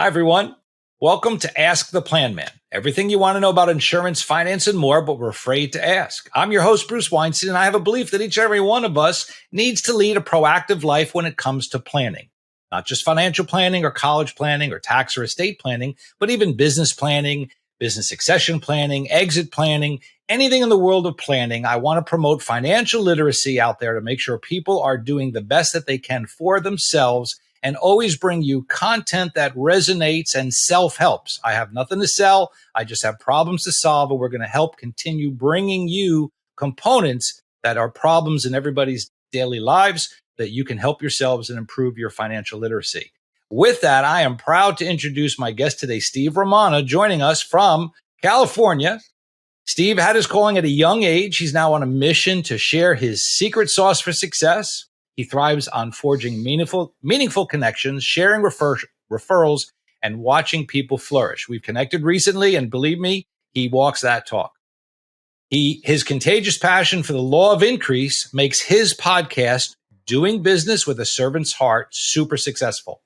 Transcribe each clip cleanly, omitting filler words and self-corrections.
Hi, everyone. Welcome to Ask the Planman. Everything you want to know about insurance, finance, and more, but we're afraid to ask. I'm your host, Bruce Weinstein, and I have a belief that each and every one of us needs to lead a proactive life when it comes to planning. Not just financial planning or college planning or tax or estate planning, but even business planning, business succession planning, exit planning, anything in the world of planning. I want to promote financial literacy out there to make sure people are doing the best that they can for themselves and always bring you content that resonates and self-helps. I have nothing to sell. I just have problems to solve, and we're going to help continue bringing you components that are problems in everybody's daily lives that you can help yourselves and improve your financial literacy. With that, I am proud to introduce my guest today, Steve Romano, joining us from California. Steve had his calling at a young age. He's now on a mission to share his secret sauce for success. He thrives on forging meaningful connections, sharing referrals, and watching people flourish. We've connected recently, and believe me, he walks that talk. His contagious passion for the law of increase makes his podcast, Doing Business with a Servant's Heart, super successful.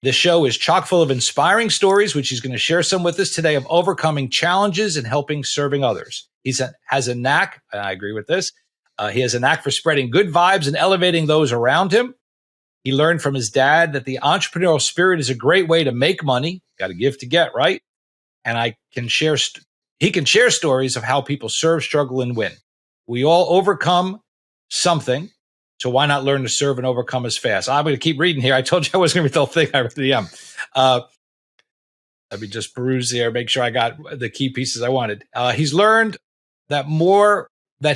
This show is chock full of inspiring stories, which he's going to share some with us today, of overcoming challenges and helping serving others. He has a knack, and I agree with this, he has a knack for spreading good vibes and elevating those around him. He learned from his dad that the entrepreneurial spirit is a great way to make money. Got to give to get, right? And he can share stories of how people serve, struggle, and win. We all overcome something, so why not learn to serve and overcome as fast? I'm going to keep reading here. I told you I wasn't going to read the whole thing. I really am. Let me just peruse here, make sure I got the key pieces I wanted. He's learned that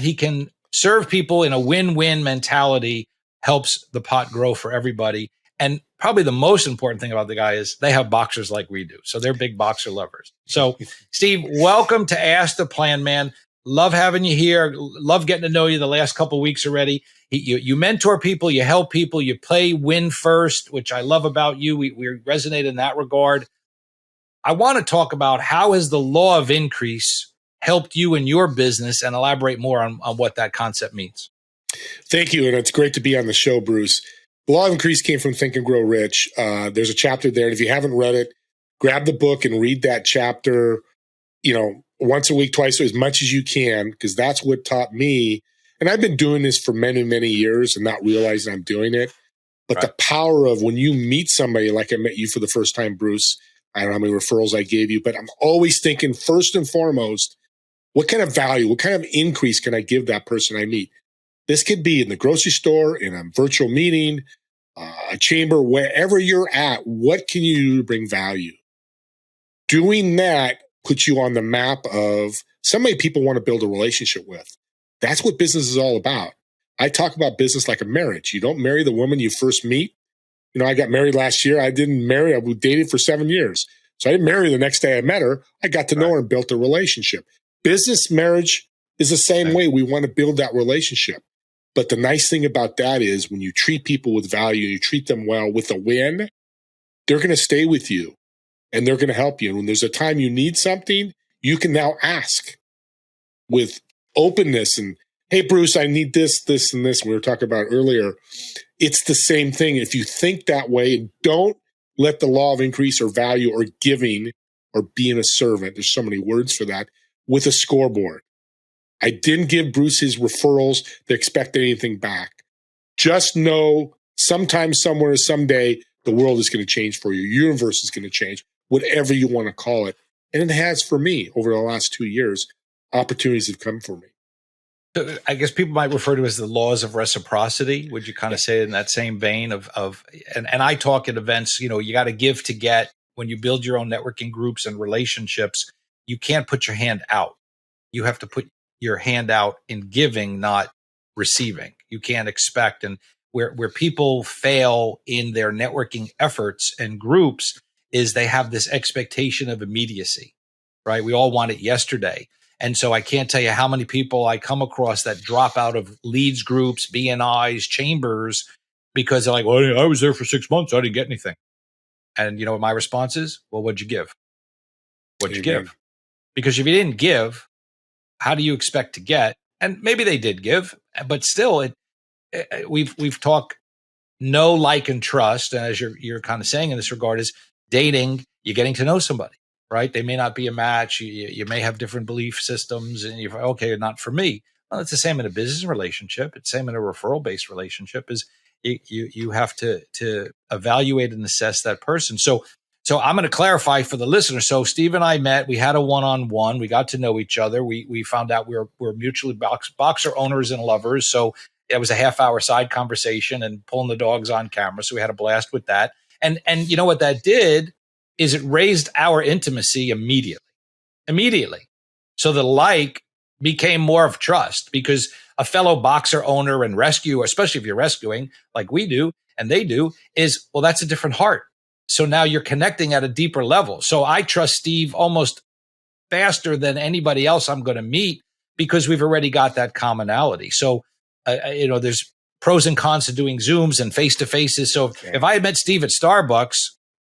he can serve people in a win-win mentality helps the pot grow for everybody. And probably the most important thing about the guy is they have boxers like we do. So they're big boxer lovers. So Steve, welcome to Ask the Planman. Love having you here. Love getting to know you the last couple of weeks already. You mentor people, you help people, you play win first, which I love about you. We resonate in that regard. I want to talk about how has the law of increase helped you in your business, and elaborate more on what that concept means. Thank you. And it's great to be on the show, Bruce. The Law of Increase came from Think and Grow Rich. There's a chapter there. And if you haven't read it, grab the book and read that chapter, once a week, twice, as much as you can, because that's what taught me. And I've been doing this for many, many years and not realizing I'm doing it. But right. The power of when you meet somebody, like I met you for the first time, Bruce, I don't know how many referrals I gave you, but I'm always thinking first and foremost, what kind of value, what kind of increase can I give that person I meet? This could be in the grocery store, in a virtual meeting, a chamber, wherever you're at. What can you do to bring value? Doing that puts you on the map of somebody people want to build a relationship with. That's what business is all about. I talk about business like a marriage. You don't marry the woman you first meet. I got married last year. I didn't marry. I dated for 7 years. So I didn't marry the next day I met her. I got to know her and built a relationship. Business marriage is the same way. We want to build that relationship. But the nice thing about that is when you treat people with value, you treat them well with a win, they're going to stay with you and they're going to help you. And when there's a time you need something, you can now ask with openness and, hey, Bruce, I need this, this, and this. We were talking about earlier. It's the same thing. If you think that way, don't let the law of increase or value or giving or being a servant, there's so many words for that, with a scoreboard. I didn't give Bruce his referrals to expect anything back. Just know sometime, somewhere, someday, the world is going to change for you. Your universe is going to change, whatever you want to call it. And it has for me over the last 2 years. Opportunities have come for me. So I guess people might refer to as the laws of reciprocity. Would you kind of say it in that same vein and I talk at events, you got to give to get. When you build your own networking groups and relationships, you can't put your hand out. You have to put your hand out in giving, not receiving. You can't expect. And where people fail in their networking efforts and groups is they have this expectation of immediacy, right? We all want it yesterday. And so I can't tell you how many people I come across that drop out of leads groups, BNIs, chambers, because they're like, well, I was there for 6 months. I didn't get anything. And you know what my response is? Well, what'd you give? What'd you give? Because if you didn't give, how do you expect to get? And maybe they did give, but still, we've talked know, like, and trust. And as you're kind of saying in this regard, is dating, you're getting to know somebody, right? They may not be a match. You may have different belief systems, and you're okay, not for me. Well, it's the same in a business relationship. It's the same in a referral-based relationship. Is you have to evaluate and assess that person. So I'm going to clarify for the listener. So Steve and I met. We had a one-on-one. We got to know each other. We found out we're mutually boxer owners and lovers. So it was a half-hour side conversation and pulling the dogs on camera. So we had a blast with that. And you know what that did is it raised our intimacy immediately. So the like became more of trust, because a fellow boxer owner and rescuer, especially if you're rescuing like we do and they do, is, well, that's a different heart. So now you're connecting at a deeper level. So I trust Steve almost faster than anybody else I'm going to meet, because we've already got that commonality. So, there's pros and cons to doing Zooms and face-to-faces. So if I had met Steve at Starbucks,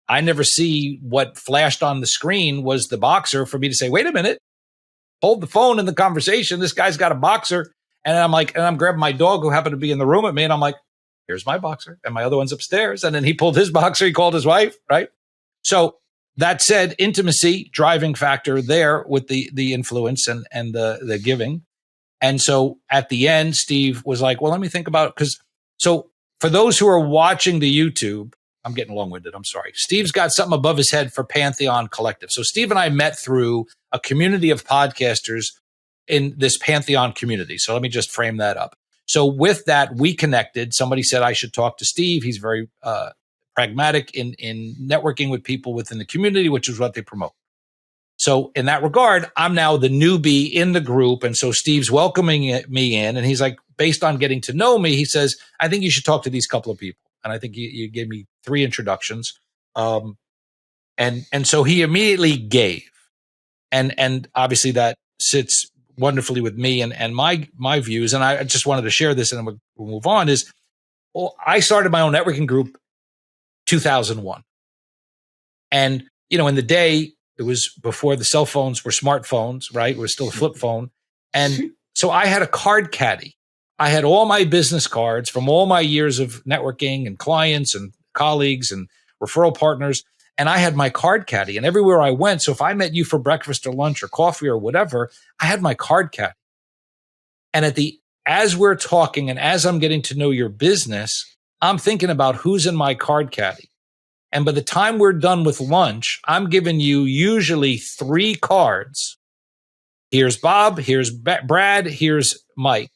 I never see what flashed on the screen was the boxer for me to say, wait a minute, hold the phone in the conversation. This guy's got a boxer. And I'm grabbing my dog who happened to be in the room with me. And I'm like, here's my boxer. And my other one's upstairs. And then he pulled his boxer. He called his wife. Right. So that said, intimacy, driving factor there with the influence and the giving. And so at the end, Steve was like, well, let me think about it. So for those who are watching the YouTube, I'm getting long-winded. I'm sorry. Steve's got something above his head for Pantheon Collective. So Steve and I met through a community of podcasters in this Pantheon community. So let me just frame that up. So with that, we connected. Somebody said I should talk to Steve. He's very pragmatic in networking with people within the community, which is what they promote. So in that regard, I'm now the newbie in the group. And so Steve's welcoming me in. And he's like, based on getting to know me, he says, I think you should talk to these couple of people. And I think you gave me 3 introductions. And so he immediately gave. And obviously that sits wonderfully with me and my views. And I just wanted to share this, and then we'll move on, is, well, I started my own networking group 2001. And, in the day, it was before the cell phones were smartphones, right? It was still a flip phone. And so I had a card caddy. I had all my business cards from all my years of networking and clients and colleagues and referral partners. And I had my card caddy, and everywhere I went. So if I met you for breakfast or lunch or coffee or whatever, I had my card caddy. And as we're talking and as I'm getting to know your business, I'm thinking about who's in my card caddy. And by the time we're done with lunch, I'm giving you usually 3 cards. Here's Bob, here's Brad, here's Mike.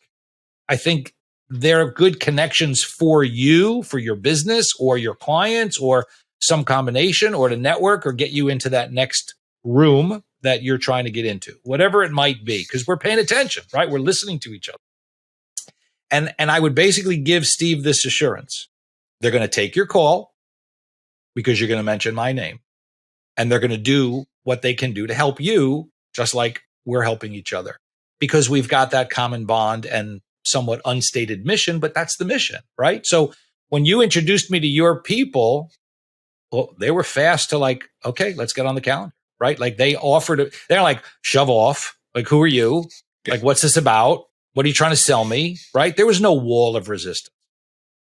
I think they're good connections for you, for your business or your clients or some combination, or to network or get you into that next room that you're trying to get into, whatever it might be, because we're paying attention, right? We're listening to each other. And I would basically give Steve this assurance. They're going to take your call because you're going to mention my name, and they're going to do what they can do to help you, just like we're helping each other, because we've got that common bond and somewhat unstated mission, but that's the mission, right? So when you introduced me to your people, well, they were fast to like, okay, let's get on the calendar, right? Like they offered it. They're like, shove off. Like, who are you? Like, what's this about? What are you trying to sell me? Right? There was no wall of resistance.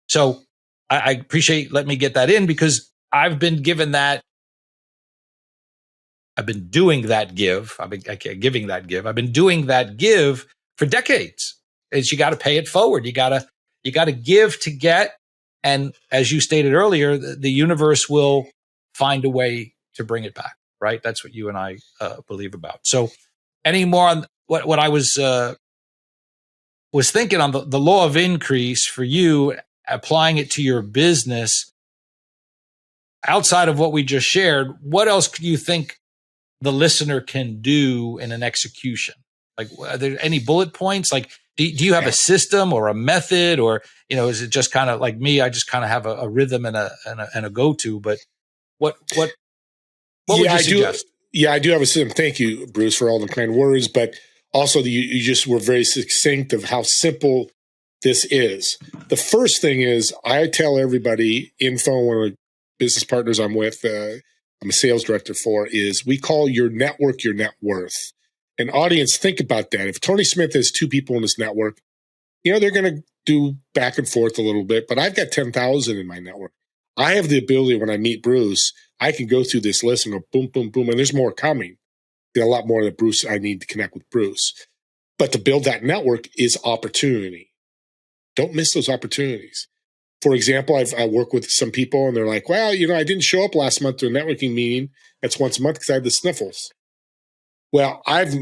So I appreciate letting me get that in, because I've been given that. I've been doing that give. I've been giving that give. I've been doing that give for decades. Is you got to pay it forward. You got to give to get. And as you stated earlier, the universe will find a way to bring it back, right? That's what you and I believe about. So any more on what I was thinking on the law of increase for you, applying it to your business, outside of what we just shared, what else do you think the listener can do in an execution? Like, are there any bullet points? Like, do you have a system or a method, or, is it just kind of like me? I just kind of have a rhythm and a go-to, but what would you suggest? I do have a system. Thank you, Bruce, for all the kind words, but also you just were very succinct of how simple this is. The first thing is, I tell everybody, one of the business partners I'm with, I'm a sales director for, is we call your network your net worth. And audience, think about that. If Tony Smith has 2 people in his network, they're going to do back and forth a little bit, but I've got 10,000 in my network. I have the ability when I meet Bruce, I can go through this list and go boom, boom, boom, and there's more coming. There's a lot more that Bruce, I need to connect with Bruce. But to build that network is opportunity. Don't miss those opportunities. For example, I work with some people and they're like, well, I didn't show up last month to a networking meeting. That's once a month because I had the sniffles. Well, I've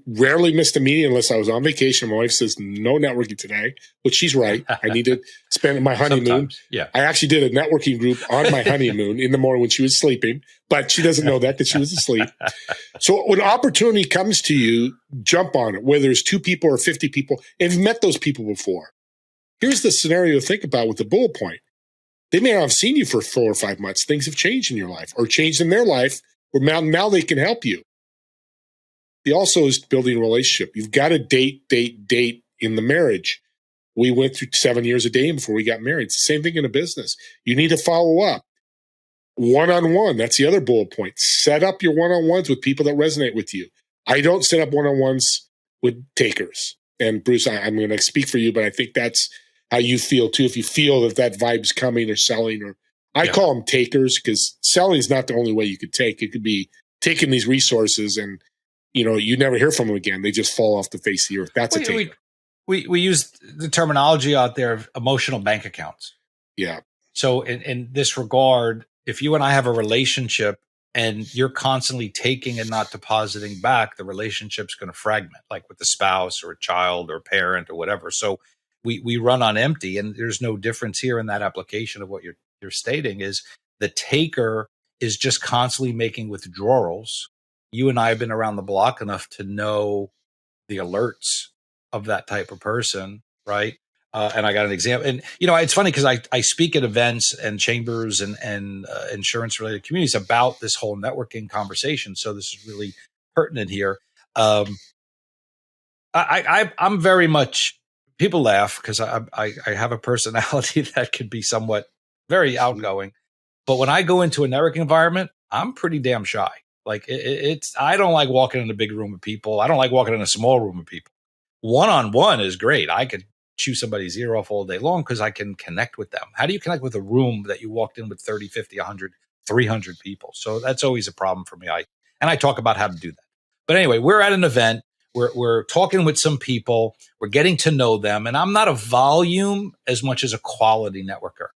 rarely missed a meeting unless I was on vacation. My wife says, no networking today, but she's right. I need to spend my honeymoon. Sometimes, yeah. I actually did a networking group on my honeymoon in the morning when she was sleeping, but she doesn't know that because she was asleep. So when opportunity comes to you, jump on it, whether it's 2 people or 50 people. If you've met those people before, here's the scenario to think about with the bullet point. They may not have seen you for 4 or 5 months. Things have changed in your life or changed in their life where now they can help you. The also is building a relationship. You've got to date in the marriage. We went through 7 years of dating before we got married. It's the same thing in a business. You need to follow up. One-on-one, that's the other bullet point. Set up your one-on-ones with people that resonate with you. I don't set up one-on-ones with takers. And Bruce, I'm going to speak for you, but I think that's how you feel too. If you feel that vibe's coming or selling, or I call them takers because selling is not the only way you could take. It could be taking these resources and you never hear from them again. They just fall off the face of the earth. That's a taker. We use the terminology out there of emotional bank accounts. Yeah. So in this regard, if you and I have a relationship and you're constantly taking and not depositing back, the relationship's going to fragment, like with a spouse or a child or a parent or whatever. So we run on empty, and there's no difference here in that application of what you're stating is the taker is just constantly making withdrawals. You and I have been around the block enough to know the alerts of that type of person, right? And I got an example. And, it's funny because I speak at events and chambers and insurance-related communities about this whole networking conversation. So this is really pertinent here. I'm very much, people laugh because I have a personality that could be somewhat very outgoing. But when I go into a networking environment, I'm pretty damn shy. Like I don't like walking in a big room of people. I don't like walking in a small room of people. One-on-one is great. I could chew somebody's ear off all day long because I can connect with them. How do you connect with a room that you walked in with 30, 50, 100, 300 people? So that's always a problem for me. I talk about how to do that. But anyway, we're at an event. We're talking with some people. We're getting to know them. And I'm not a volume as much as a quality networker.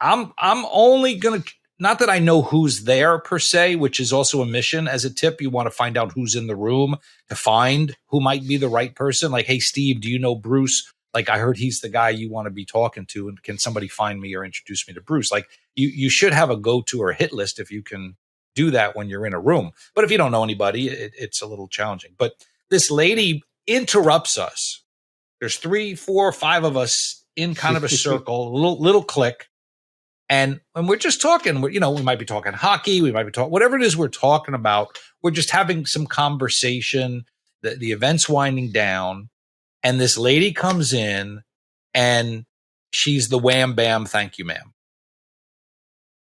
I'm only going to, not that I know who's there per se, which is also a mission. As a tip, you want to find out who's in the room to find who might be the right person. Like, hey, Steve, do you know Bruce? Like, I heard he's the guy you want to be talking to. And can somebody find me or introduce me to Bruce? Like, you should have a go-to or a hit list if you can do that when you're in a room. But if you don't know anybody, it's a little challenging. But this lady interrupts us. There's 3, 4, 5 of us in kind of a circle, a little clique. And when we're just talking, we might be talking hockey, we might be talking, whatever it is we're talking about, we're just having some conversation, the event's winding down, and this lady comes in and she's the wham, bam, thank you, ma'am.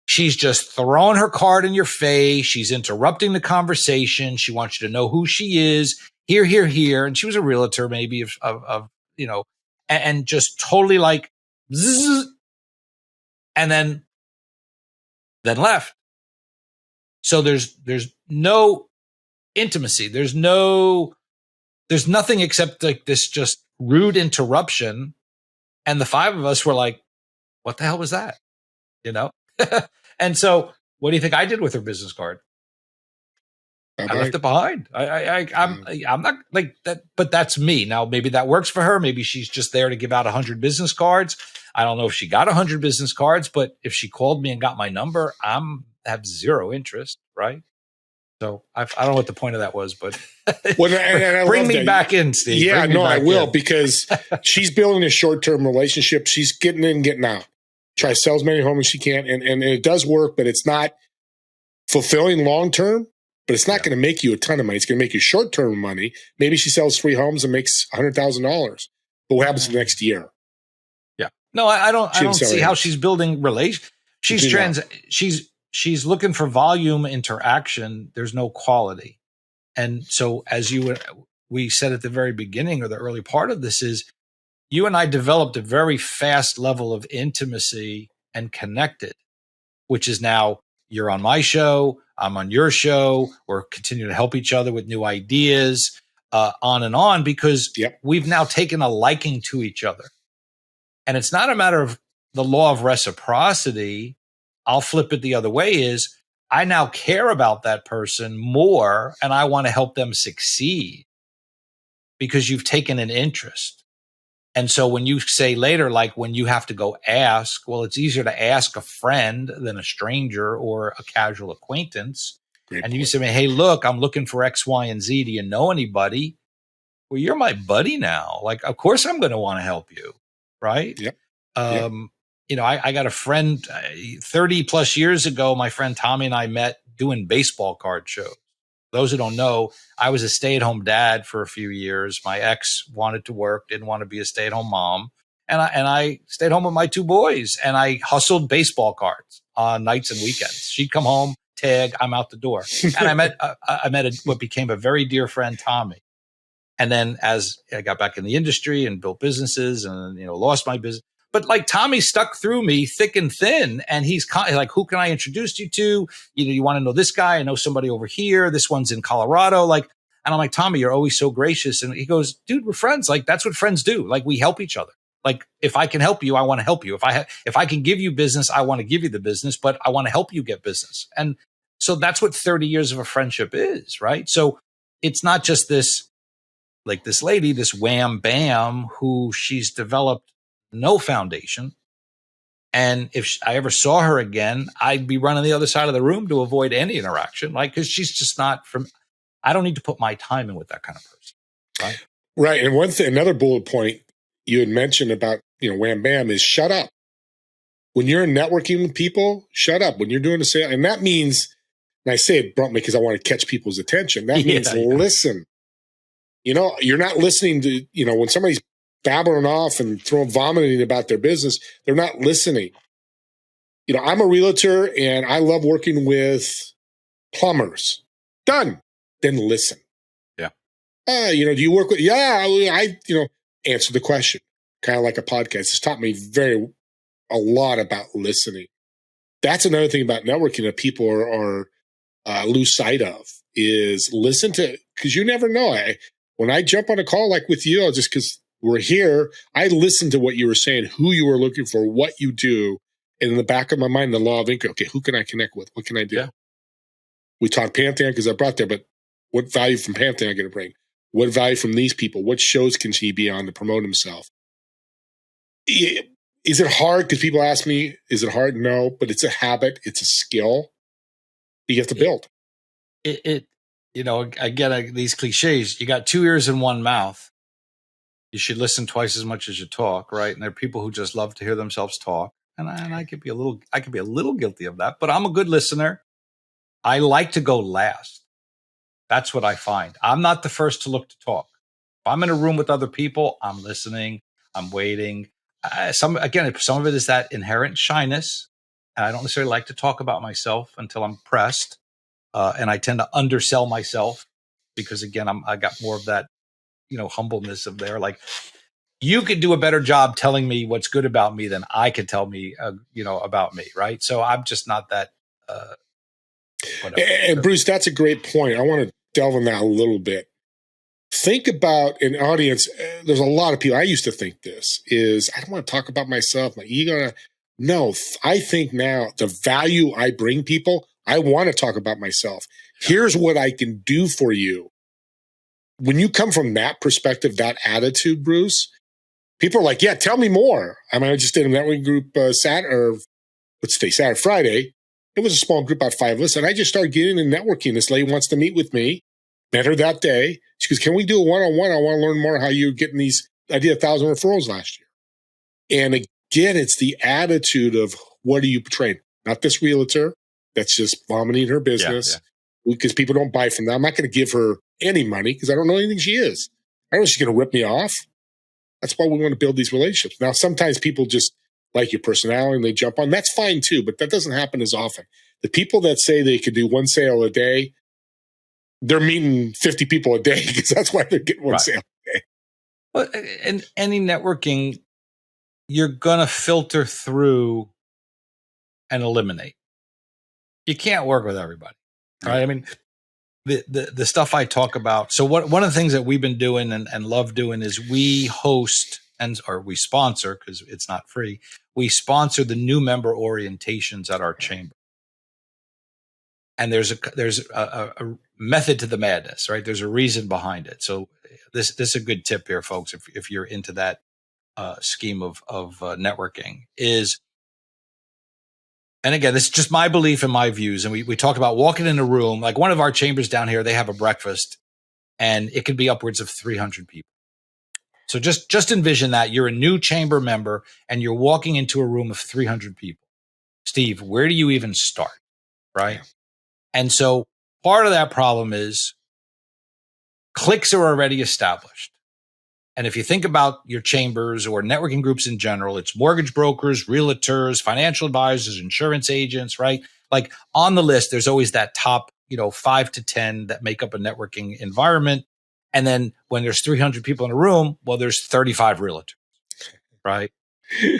She's just throwing her card in your face. She's interrupting the conversation. She wants you to know who she is, here. And she was a realtor maybe of and just totally like, zzz, and then left. So there's no intimacy. There's nothing except like this just rude interruption. And the 5 of us were like, what the hell was that? And so what do you think I did with her business card? I left it behind. I'm not like that, but that's me. Now, maybe that works for her. Maybe she's just there to give out 100 business cards. I don't know if she got 100 business cards, but if she called me and got my number, have zero interest, right? So I don't know what the point of that was, but bring me back in, Steve. Yeah, no, I will because she's building a short-term relationship. She's getting in and getting out. Try to sell as many homes as she can, and it does work, but it's not fulfilling long-term. But it's not going to make you a ton of money. It's going to make you short-term money. Maybe she sells 3 homes and makes $100,000. But what happens the next year? Yeah. No, I don't see how she's building relations. She's looking for volume interaction. There's no quality. And so as we said at the very beginning or the early part of this is you and I developed a very fast level of intimacy and connected, which is now you're on my show, I'm on your show, we're continuing to help each other with new ideas, on and on, because we've now taken a liking to each other. And it's not a matter of the law of reciprocity. I'll flip it the other way is I now care about that person more and I want to help them succeed because you've taken an interest. And so when you say later, like when you have to go ask, well, it's easier to ask a friend than a stranger or a casual acquaintance. Great and point. You say, hey, look, I'm looking for X, Y, and Z. Do you know anybody? Well, you're my buddy now. Like, of course I'm going to want to help you. Right. Yep. I got a friend 30 plus years ago. My friend Tommy and I met doing baseball card shows. Those who don't know, I was a stay-at-home dad for a few years. My ex wanted to work, didn't want to be a stay-at-home mom. And I stayed home with my two boys and I hustled baseball cards on nights and weekends. She'd come home, tag, I'm out the door. And I met what became a very dear friend, Tommy. And then as I got back in the industry and built businesses and, lost my business. But like Tommy stuck through me thick and thin. And he's like, who can I introduce you to? You want to know this guy? I know somebody over here. This one's in Colorado. And I'm like, Tommy, you're always so gracious. And he goes, dude, we're friends. Like, that's what friends do. Like, we help each other. Like, if I can help you, I want to help you. If I can give you business, I want to give you the business, but I want to help you get business. And so that's what 30 years of a friendship is, right? So it's not just this, like this lady, this wham bam, who she's developed no foundation. And if I ever saw her again, I'd be running the other side of the room to avoid any interaction. Like, cause she's just not I don't need to put my time in with that kind of person. Right. Right. And another bullet point you had mentioned about, wham bam is shut up. When you're networking with people, shut up. When you're doing a sale, and that means, and I say it bluntly because I want to catch people's attention. That means listen. You're not listening to, when somebody's babbling off and vomiting about their business, they're not listening. I'm a realtor and I love working with plumbers. Done. Then listen. Yeah. Do you work with, answer the question. Kind of like a podcast. It's taught me a lot about listening. That's another thing about networking that people are lose sight of is listen to, because you never know. When I jump on a call like with you, just because we're here, I listen to what you were saying, who you were looking for, what you do. And in the back of my mind, the law of income. Okay, who can I connect with? What can I do? Yeah. We talked Pantheon because I brought there, but what value from Pantheon am I going to bring? What value from these people? What shows can he be on to promote himself? Is it hard? Because people ask me, is it hard? No, but it's a habit. It's a skill you have to build. Again, these cliches, you got 2 ears and 1 mouth. You should listen twice as much as you talk, right? And there are people who just love to hear themselves talk. And I could be a little guilty of that, but I'm a good listener. I like to go last. That's what I find. I'm not the first to look to talk. If I'm in a room with other people, I'm listening, I'm waiting. Some of it is that inherent shyness. And I don't necessarily like to talk about myself until I'm pressed. And I tend to undersell myself because, again, I got more of that, humbleness of there. Like, you could do a better job telling me what's good about me than I could tell me, about me. Right. So I'm just not that. And Bruce, that's a great point. I want to delve in that a little bit. Think about an audience. There's a lot of people. I used to think this is, I don't want to talk about myself, my ego. No, I think now the value I bring people, I want to talk about myself. Here's what I can do for you. When you come from that perspective, that attitude, Bruce, people are like, yeah, tell me more. I mean, I just did a networking group Saturday, Friday. It was a small group, about 5 of us. And I just started getting into networking. This lady wants to meet with me. Met her that day. She goes, can we do a one-on-one? I want to learn more how you're getting these. I did 1,000 referrals last year. And again, it's the attitude of what are you portraying? Not this realtor that's just vomiting her business because people don't buy from that. I'm not going to give her any money because I don't know anything she is. I don't know if she's going to rip me off. That's why we want to build these relationships. Now, sometimes people just like your personality and they jump on. That's fine too, but that doesn't happen as often. The people that say they could do one sale a day, they're meeting 50 people a day because that's why they're getting one sale a day. Well, in any networking, you're going to filter through and eliminate. You can't work with everybody, right? I mean, the stuff I talk about. So one of the things that we've been doing and love doing is we host or we sponsor, because it's not free. We sponsor the new member orientations at our chamber. And there's a method to the madness, right? There's a reason behind it. So this is a good tip here, folks, if you're into that scheme of networking is, and again, this is just my belief and my views. And we talk about walking in a room, like one of our chambers down here, they have a breakfast and it could be upwards of 300 people. So just envision that you're a new chamber member and you're walking into a room of 300 people. Steve, where do you even start? Right. Yeah. And so part of that problem is cliques are already established. And if you think about your chambers or networking groups in general, it's mortgage brokers, realtors, financial advisors, insurance agents, right? Like on the list, there's always that top, 5 to 10 that make up a networking environment. And then when there's 300 people in a room, well, there's 35 realtors, right?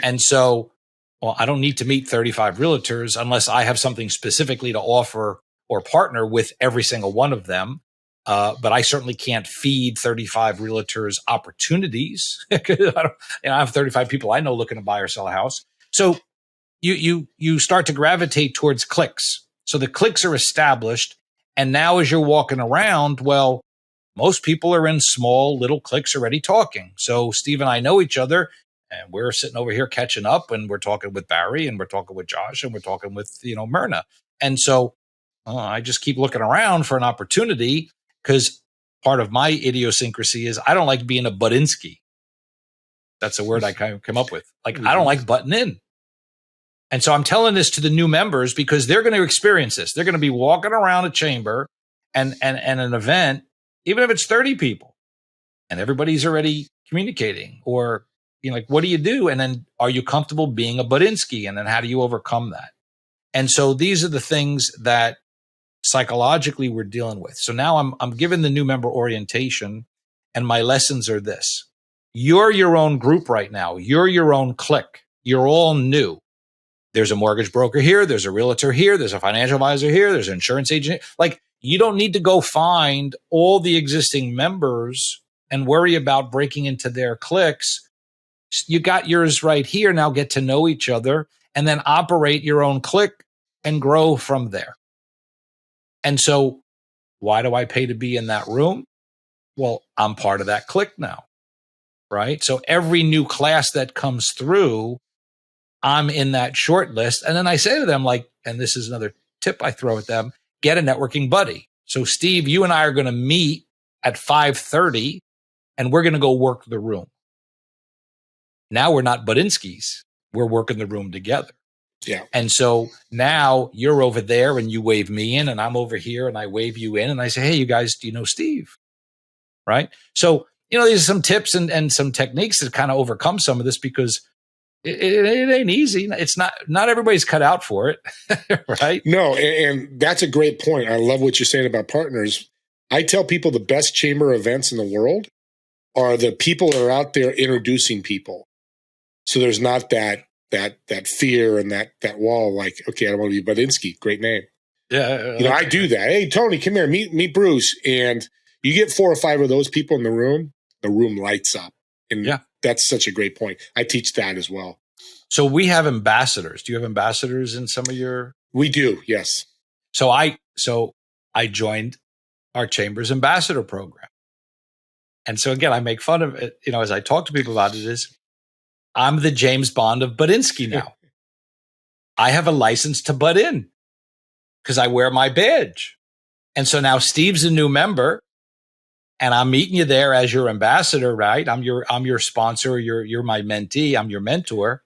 And so, well, I don't need to meet 35 realtors unless I have something specifically to offer or partner with every single one of them. But I certainly can't feed 35 realtors opportunities. I have 35 people I know looking to buy or sell a house. So you start to gravitate towards cliques. So the cliques are established. And now as you're walking around, well, most people are in small little cliques already talking. So Steve and I know each other and we're sitting over here catching up and we're talking with Barry and we're talking with Josh and we're talking with, Myrna. And so I just keep looking around for an opportunity because part of my idiosyncrasy is I don't like being a Budinsky. That's a word I kind of come up with. Like, I don't like butting in. And so I'm telling this to the new members because they're going to experience this. They're going to be walking around a chamber and an event, even if it's 30 people and everybody's already communicating or, like, what do you do? And then are you comfortable being a Budinsky? And then how do you overcome that? And so these are the things that psychologically we're dealing with. So now I'm giving the new member orientation and my lessons are this. You're your own group right now. You're your own clique. You're all new. There's a mortgage broker here. There's a realtor here. There's a financial advisor here. There's an insurance agent. Like, you don't need to go find all the existing members and worry about breaking into their cliques. You got yours right here. Now get to know each other and then operate your own clique and grow from there. And so why do I pay to be in that room? Well, I'm part of that clique now, right? So every new class that comes through, I'm in that short list. And then I say to them, like, and this is another tip I throw at them, get a networking buddy. So Steve, you and I are going to meet at 5:30 and we're going to go work the room. Now we're not Budinskis. We're working the room together. Yeah. And so now you're over there and you wave me in and I'm over here and I wave you in and I say, hey, you guys, do you know Steve? Right. So, these are some tips and some techniques to kind of overcome some of this because it ain't easy. It's not everybody's cut out for it. Right. No. And that's a great point. I love what you're saying about partners. I tell people the best chamber events in the world are the people that are out there introducing people. So there's not that fear and that wall, like, okay, I don't want to be Budinsky. Great name. Yeah. I do that. Hey, Tony, come here, meet Bruce. And you get 4 or 5 of those people in the room lights up. And that's such a great point. I teach that as well. So we have ambassadors. Do you have ambassadors in some of your? We do. Yes. So I joined our chamber's ambassador program. And so again, I make fun of it, as I talk to people about it is, I'm the James Bond of Budinsky now. I have a license to butt in because I wear my badge. And so now Steve's a new member and I'm meeting you there as your ambassador, right? I'm your sponsor. You're my mentee. I'm your mentor.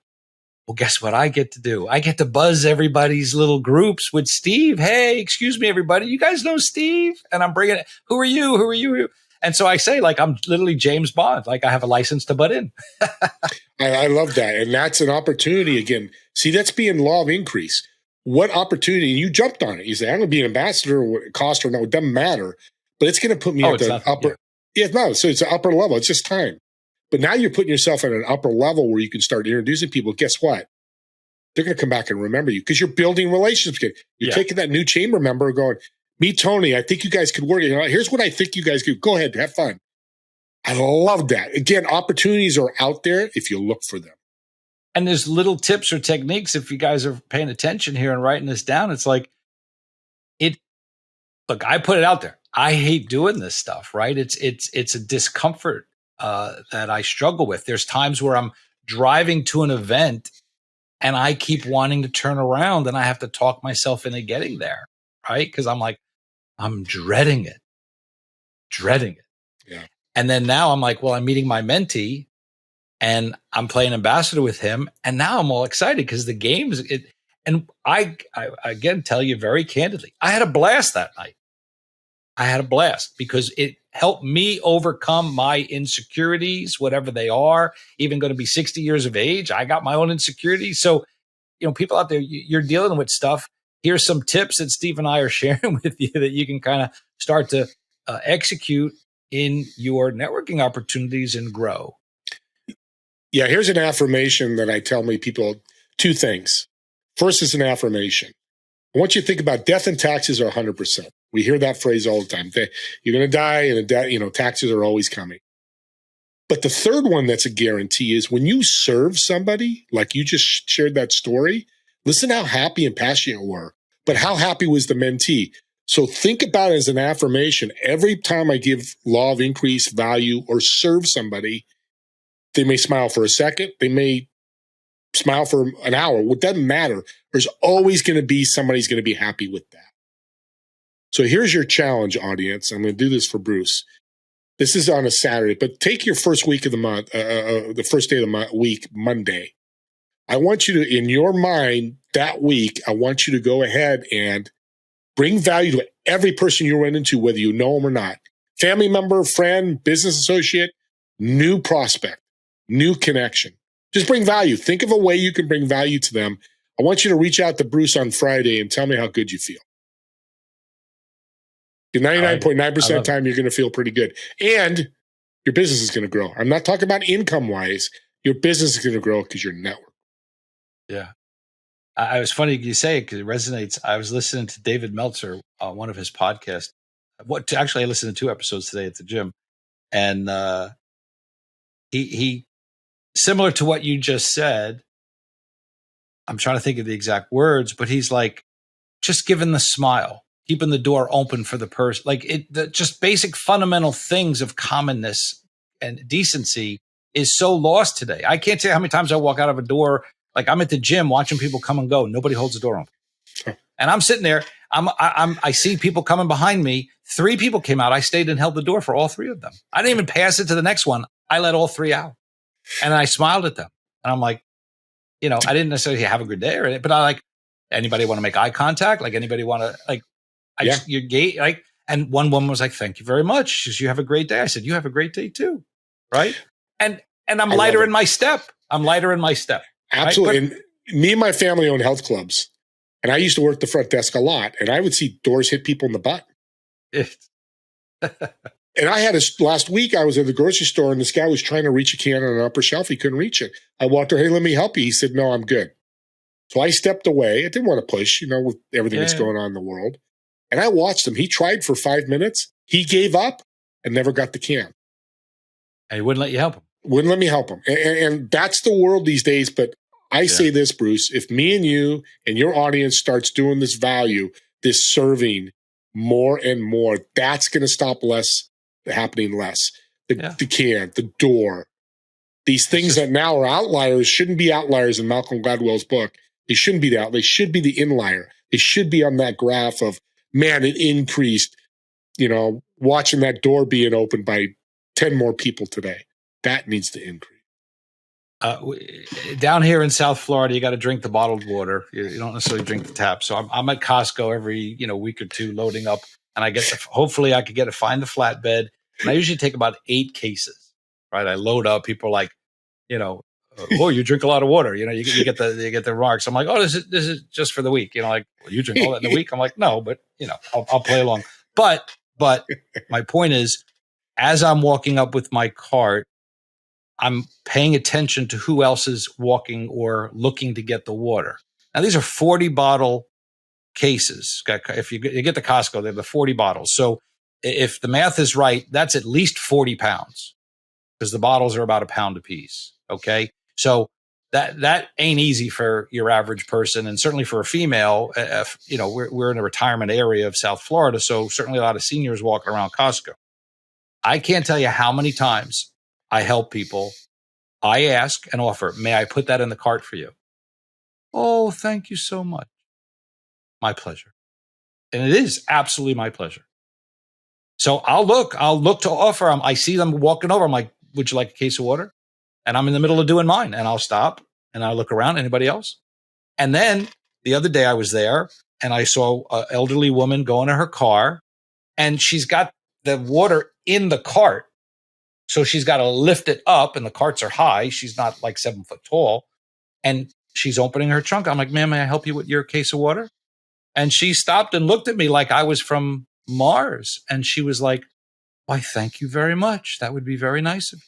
Well, guess what I get to do? I get to buzz everybody's little groups with Steve. Hey, excuse me, everybody. You guys know Steve? And I'm bringing it. Who are you? Who are you? And so I say, like, I'm literally James Bond. Like, I have a license to butt in. I love that. And that's an opportunity again. See, that's being law of increase. What opportunity? You jumped on it. You say, I'm going to be an ambassador, what it costs or no, it doesn't matter. But it's going to put me at the upper. Yeah, no. So it's an upper level. It's just time. But now you're putting yourself at an upper level where you can start introducing people. Guess what? they're going to come back and remember you because you're building relationships. You're taking that new chamber member going, meet Tony. I think you guys could work. Here's what I think you guys could. Go ahead, have fun. I love that. Again, opportunities are out there if you look for them. And there's little tips or techniques if you guys are paying attention here and writing this down. It's like, look, I put it out there. I hate doing this stuff, right? It's a discomfort that I struggle with. There's times where I'm driving to an event and I keep wanting to turn around and I have to talk myself into getting there, right? Because I'm like, I'm dreading it. Yeah. And then now I'm like, well, I'm meeting my mentee and I'm playing ambassador with him. And now I'm all excited because the game's it. And I again tell you very candidly, I had a blast that night. I had a blast because it helped me overcome my insecurities, whatever they are, even going to be 60 years of age. I got my own insecurities. So, people out there, you're dealing with stuff. Here's some tips that Steve and I are sharing with you that you can kind of start to execute in your networking opportunities and grow. Yeah, here's an affirmation that I tell my people, two things. First is an affirmation. I want you to think about death and taxes are 100%. We hear that phrase all the time. You're going to die and taxes are always coming. But the third one that's a guarantee is when you serve somebody, like you just shared that story, listen how happy and passionate you were. But how happy was the mentee? So think about it as an affirmation. Every time I give law of increase, value, or serve somebody, they may smile for a second. They may smile for an hour. It doesn't matter. There's always going to be somebody's going to be happy with that. So here's your challenge, audience. I'm going to do this for Bruce. This is on a Saturday, but take your first week of the month, the first day of the week, Monday. I want you to, in your mind that week, I want you to go ahead and bring value to every person you run into, whether you know them or not. Family member, friend, business associate, new prospect, new connection. Just bring value. Think of a way you can bring value to them. I want you to reach out to Bruce on Friday and tell me how good you feel. 99.9% of the time, you're going to feel pretty good. And your business is going to grow. I'm not talking about income-wise. Your business is going to grow because your network. Yeah. I was funny you say it because it resonates. I was listening to David Meltzer on one of his podcasts. Actually, I listened to 2 episodes today at the gym. And he similar to what you just said, I'm trying to think of the exact words, but he's like, just giving the smile, keeping the door open for the person, just basic fundamental things of commonness and decency is so lost today. I can't tell you how many times I walk out of a door, like I'm at the gym watching people come and go. Nobody holds the door open. And I'm sitting there. I see people coming behind me. 3 people came out. I stayed and held the door for all 3 of them. I didn't even pass it to the next one. I let all 3 out. And I smiled at them. And I'm like, I didn't necessarily have a good day or anything, but I like, anybody want to make eye contact? Like anybody want to your gate, and one woman was like, thank you very much. She says, you have a great day. I said, you have a great day too. Right. And I'm lighter in my step. Absolutely. Right? And me and my family own health clubs. And I used to work the front desk a lot. And I would see doors hit people in the butt. And I had last week, I was at the grocery store and this guy was trying to reach a can on an upper shelf. He couldn't reach it. I walked over, hey, let me help you. He said, no, I'm good. So I stepped away. I didn't want to push, with everything that's going on in the world. And I watched him. He tried for 5 minutes. He gave up and never got the can. And he wouldn't let you help him. Wouldn't let me help him. And that's the world these days. But I say this, Bruce, if me and you and your audience starts doing this value, this serving more and more, that's going to stop happening less. The can, the door, these things that now are outliers shouldn't be outliers in Malcolm Gladwell's book. They shouldn't be They should be the inlier. They should be on that graph of, man, it increased, watching that door being opened by 10 more people today. That needs to increase. Down here in South Florida, you got to drink the bottled water. You don't necessarily drink the tap. So I'm at Costco every week or 2 loading up, and hopefully I could find the flatbed. And I usually take about 8 cases. Right, I load up. People are like, oh, you drink a lot of water. You get the remarks. I'm like, oh, this is just for the week. Well, you drink all that in the week. I'm like, no, but I'll play along. But my point is, as I'm walking up with my cart, I'm paying attention to who else is walking or looking to get the water. Now, these are 40 bottle cases. If you get the Costco, they're the 40 bottles. So if the math is right, that's at least 40 pounds because the bottles are about a pound apiece. Okay. So that ain't easy for your average person. And certainly for a female, we're in a retirement area of South Florida. So certainly a lot of seniors walking around Costco. I can't tell you how many times I help people. I ask and offer, may I put that in the cart for you? Oh, thank you so much. My pleasure. And it is absolutely my pleasure. So I'll look to offer them. I see them walking over. I'm like, would you like a case of water? And I'm in the middle of doing mine and I'll stop and I'll look around. Anybody else? And then the other day I was there and I saw an elderly woman go into her car and she's got the water in the cart. So she's got to lift it up and the carts are high. She's not like 7 foot tall. And she's opening her trunk. I'm like, ma'am, may I help you with your case of water? And she stopped and looked at me like I was from Mars. And she was like, why, thank you very much. That would be very nice of you.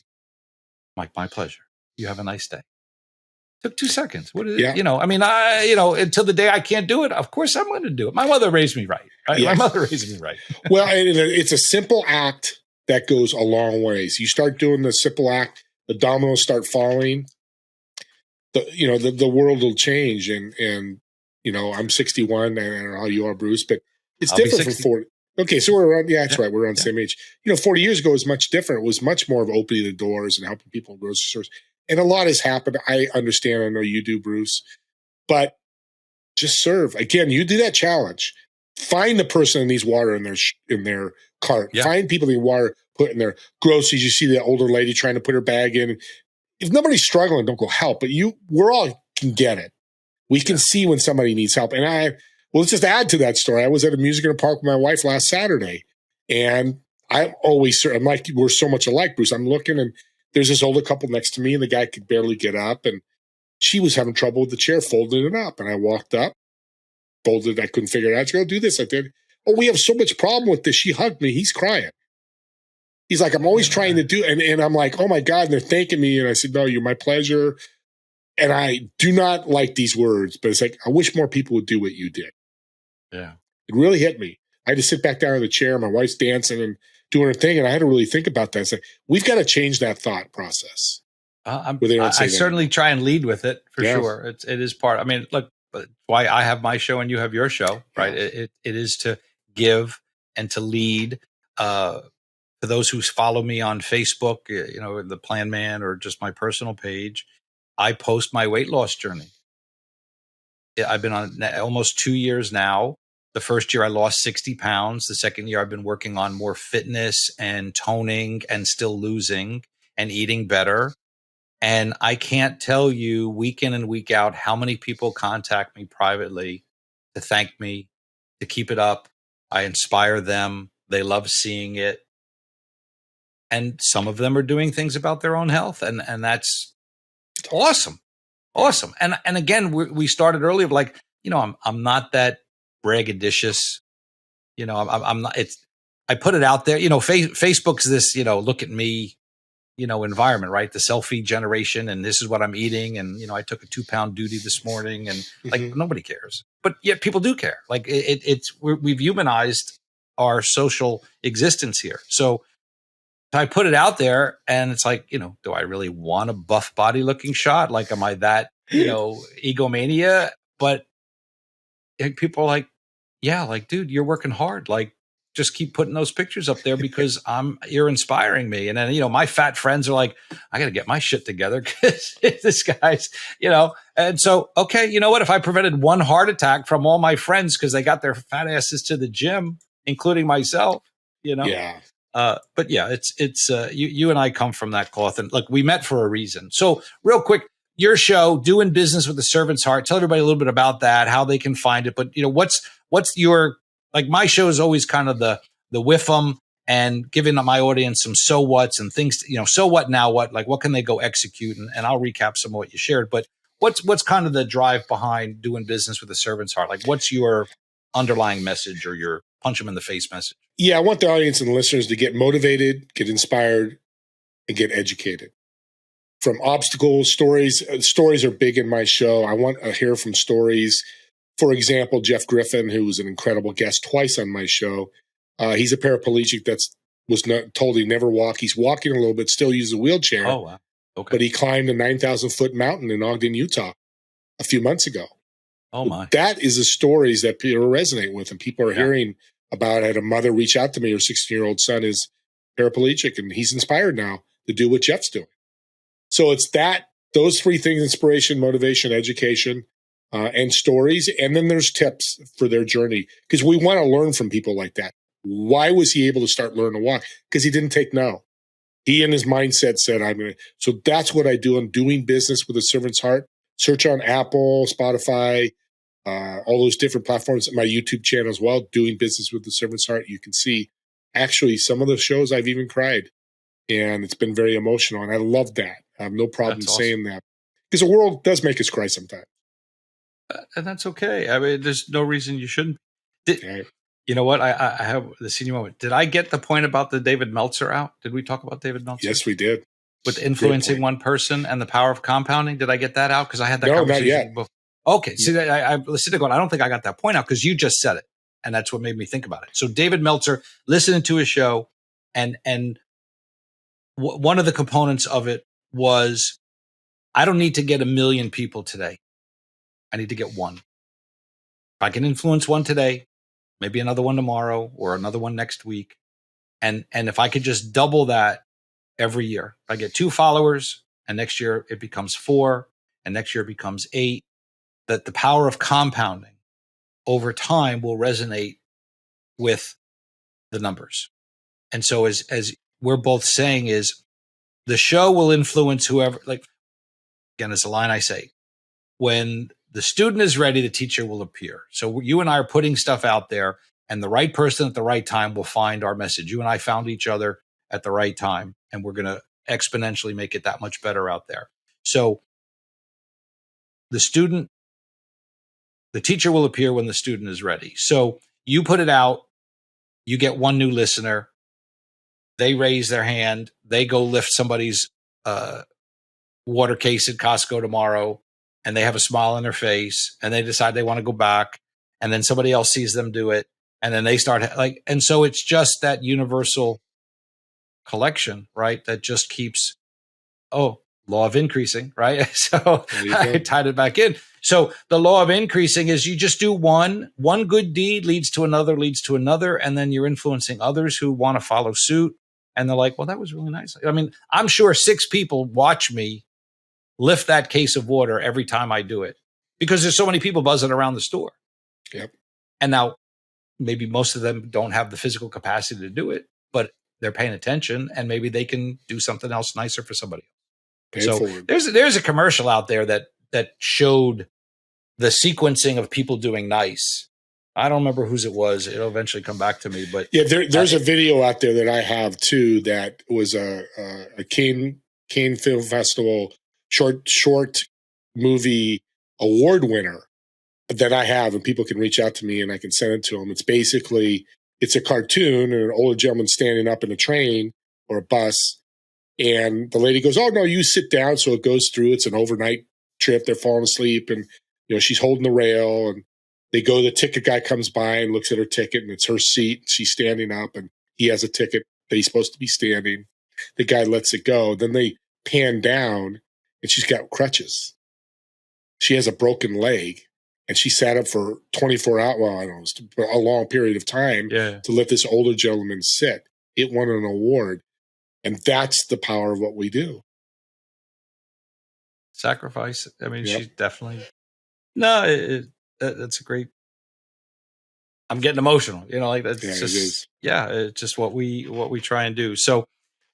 I'm like, my pleasure. You have a nice day. Took 2 seconds. What is it? Until the day I can't do it, of course I'm going to do it. My mother raised me right. Yes. My mother raised me right. Well, it's a simple act that goes a long ways. You start doing the simple act, the dominoes start falling. The world will change. And I'm 61. I don't know how you are, Bruce, but it's different from 40. Okay, so we're around. Yeah, that's right. We're around the same age. 40 years ago was much different. It was much more of opening the doors and helping people in grocery stores. And a lot has happened. I understand. I know you do, Bruce. But just serve. Again, you do that challenge. Find the person that needs water in their cart. Yeah. Find people that need water put in their groceries. You see the older lady trying to put her bag in. If nobody's struggling, don't go help. But we're all can get it. We can see when somebody needs help. And let's just add to that story. I was at a music in a park with my wife last Saturday. And I'm like, we're so much alike, Bruce. I'm looking and there's this older couple next to me and the guy could barely get up. And she was having trouble with the chair, folding it up. And I walked up, folded it. I couldn't figure it out. She goes, do this. I did. Oh, we have so much problem with this. She hugged me. He's crying. He's like, I'm always trying to do. And I'm like, oh my God. And they're thanking me. And I said, no, you're my pleasure. And I do not like these words, but it's like, I wish more people would do what you did. Yeah. It really hit me. I had to sit back down in the chair. My wife's dancing and doing her thing. And I had to really think about that. It's like, we've got to change that thought process. I certainly try and lead with it for sure. It is part. I mean, look, why I have my show and you have your show, right? It is to give and to lead. For those who follow me on Facebook, the Planman or just my personal page, I post my weight loss journey. I've been on almost 2 years now. The first year I lost 60 pounds. The second year I've been working on more fitness and toning and still losing and eating better. And I can't tell you week in and week out how many people contact me privately to thank me, to keep it up. I inspire them. They love seeing it. And some of them are doing things about their own health. And that's awesome. Awesome. And again, we started earlier, like, I'm not that braggadocious, I'm not, I put it out there, Facebook's this, look at me, environment, right? The selfie generation. And this is what I'm eating. And, I took a 2-pound duty this morning and like nobody cares, but yet people do care. Like we've humanized our social existence here. So I put it out there and it's like, do I really want a buff body looking shot? Like, am I that, egomania? But people are like, yeah, like, dude, you're working hard. Like, just keep putting those pictures up there because you're inspiring me. And then, my fat friends are like, I got to get my shit together because this guy's, and so, okay, you know what? If I prevented one heart attack from all my friends because they got their fat asses to the gym, including myself, Yeah. But yeah, it's you and I come from that cloth, and look, we met for a reason. So real quick, your show, Doing Business with the Servant's Heart. Tell everybody a little bit about that, how they can find it. But what's your, like, my show is always kind of the whiff 'em and giving my audience some so what's and things, so what, now what, like what can they go execute? And I'll recap some of what you shared. But what's kind of the drive behind Doing Business with the Servant's Heart? Like, what's your underlying message or your punch them in the face message? Yeah, I want the audience and the listeners to get motivated, get inspired, and get educated. from obstacles, stories. Stories are big in my show. I want to hear from stories. For example, Jeff Griffin, who was an incredible guest twice on my show, he's a paraplegic was not told he never walk. He's walking a little bit, still uses a wheelchair. Oh, wow. Okay. But he climbed a 9,000-foot mountain in Ogden, Utah a few months ago. Oh, my. That is the stories that people resonate with, and people are hearing about it. I had a mother reach out to me. Her 16-year-old son is paraplegic, and he's inspired now to do what Jeff's doing. So it's those three things: inspiration, motivation, education, and stories. And then there's tips for their journey, because we want to learn from people like that. Why was he able to start learning to walk? Because he didn't take no. He in his mindset said, I'm going to. So that's what I do. I'm doing business with a servant's heart. Search on Apple, Spotify, all those different platforms, my YouTube channel as well, doing business with the servant's heart. You can see actually some of the shows I've even cried, and it's been very emotional. And I love that. I have no problem saying that, because the world does make us cry sometimes. And that's okay. I mean, there's no reason you shouldn't. You know what? I have the senior moment. Did I get the point about the David Meltzer out? Did we talk about David Meltzer? Yes, we did. With influencing one person and the power of compounding. Did I get that out? Because I had that conversation not yet. before. Okay. See, I listened to going, I don't think I got that point out, because you just said it. And that's what made me think about it. So David Meltzer, listening to his show, and one of the components of it was, I don't need to get 1 million people today. I need to get one. If I can influence one today, maybe another one tomorrow, or another one next week. And if I could just double that every year, if I get 2 followers, and next year it becomes 4, and next year it becomes 8, that the power of compounding over time will resonate with the numbers. And so as we're both saying, is the show will influence whoever, like, again, it's a line I say, when the student is ready, the teacher will appear. So you and I are putting stuff out there, and the right person at the right time will find our message. You and I found each other at the right time, and we're going to exponentially make it that much better out there. So the teacher will appear when the student is ready. So you put it out, you get one new listener, they raise their hand, they go lift somebody's water case at Costco tomorrow, and they have a smile on their face, and they decide they want to go back, and then somebody else sees them do it, and then they start and so it's just that universal collection, right? That just keeps, law of increasing, right? So I tied it back in. So the law of increasing is you just do one good deed leads to another, and then you're influencing others who want to follow suit. And they're like, well, that was really nice. I mean, I'm sure 6 people watch me lift that case of water every time I do it, because there's so many people buzzing around the store. Yep. And now maybe most of them don't have the physical capacity to do it, but they're paying attention, and maybe they can do something else nicer for somebody else. So there's a commercial out there that showed the sequencing of people doing nice. I don't remember whose it was. It'll eventually come back to me. But there's a video out there that I have too that was a Cannes Film Festival short movie award winner that I have, and people can reach out to me and I can send it to them. It's a cartoon, and an older gentleman standing up in a train or a bus, and the lady goes, "Oh no, you sit down." So it goes through. It's an overnight trip. They're falling asleep, and she's holding the rail, and they go. The ticket guy comes by and looks at her ticket, and it's her seat. She's standing up, and he has a ticket that he's supposed to be standing. The guy lets it go. Then they pan down, and she's got crutches. She has a broken leg, and she sat up for 24 hours. Well, I don't know, a long period of time to let this older gentleman sit. It won an award, and that's the power of what we do. Sacrifice. I mean, she's definitely. No, that's a great. I'm getting emotional. That's just. It's just what we try and do. So,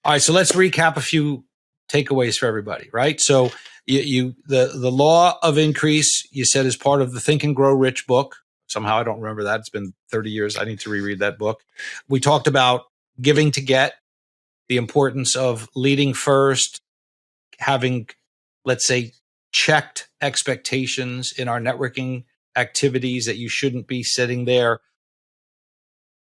all right. So let's recap a few takeaways for everybody. Right. So the law of increase, you said, is part of the Think and Grow Rich book. Somehow I don't remember that. It's been 30 years. I need to reread that book. We talked about giving to get, the importance of leading first, having, let's say, checked expectations in our networking activities, that you shouldn't be sitting there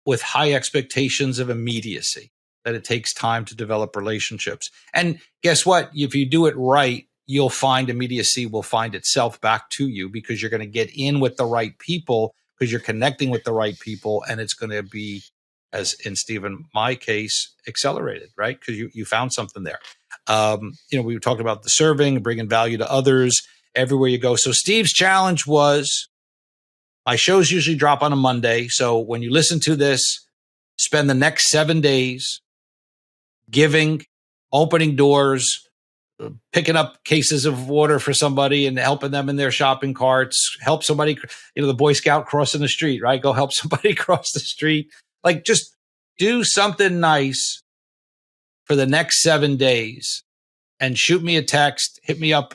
with high expectations of immediacy. that it takes time to develop relationships. And guess what? If you do it right, you'll find immediacy will find itself back to you, because you're going to get in with the right people, because you're connecting with the right people, and it's going to be, as in Steve and my case, accelerated, right? Because you found something there. We talked about the serving, bringing value to others everywhere you go. So Steve's challenge was, my shows usually drop on a Monday. So when you listen to this, spend the next 7 days giving, opening doors, picking up cases of water for somebody and helping them in their shopping carts, help somebody, the Boy Scout crossing the street, right? Go help somebody cross the street. Like, just do something nice for the next 7 days and shoot me a text, hit me up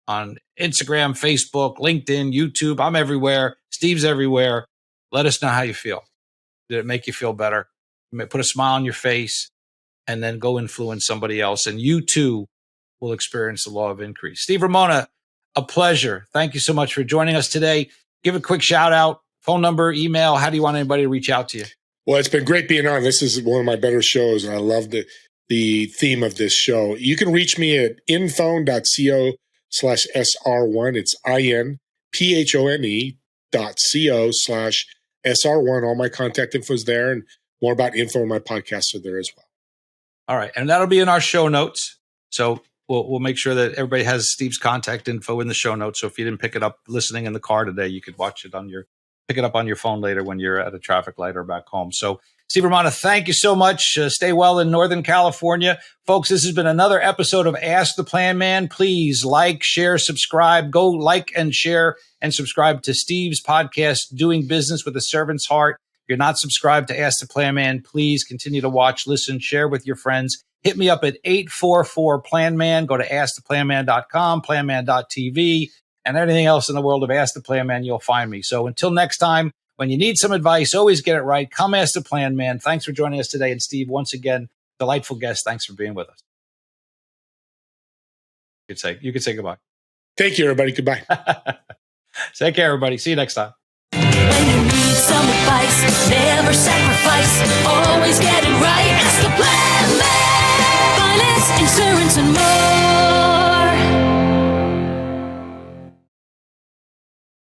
on Instagram, Facebook, LinkedIn, YouTube. I'm everywhere. Steve's everywhere. Let us know how you feel. Did it make you feel better? Put a smile on your face, and then go influence somebody else. And you too will experience the law of increase. Steve Ramona, a pleasure. Thank you so much for joining us today. Give a quick shout out, phone number, email. How do you want anybody to reach out to you? Well, it's been great being on. This is one of my better shows, and I love the theme of this show. You can reach me at infone.co/SR1. It's INPHONE.co/SR1. All my contact info is there, and more about info on my podcasts are there as well. All right. And that'll be in our show notes. So we'll make sure that everybody has Steve's contact info in the show notes. So if you didn't pick it up listening in the car today, you could pick it up on your phone later when you're at a traffic light or back home. So Steve Ramona, thank you so much. Stay well in Northern California. Folks, this has been another episode of Ask the Planman. Please like, share, subscribe. Go like and share and subscribe to Steve's podcast, Doing Business with a Servant's Heart. If you're not subscribed to Ask the Planman, please continue to watch, listen, share with your friends. Hit me up at 844-PLANMAN. Go to asktheplanman.com, planman.tv, and anything else in the world of Ask the Planman, you'll find me. So until next time, when you need some advice, always get it right. Come Ask the Planman. Thanks for joining us today. And Steve, once again, delightful guest. Thanks for being with us. You could say goodbye. Thank you, everybody. Goodbye. Take care, everybody. See you next time. When you need some advice, never sacrifice.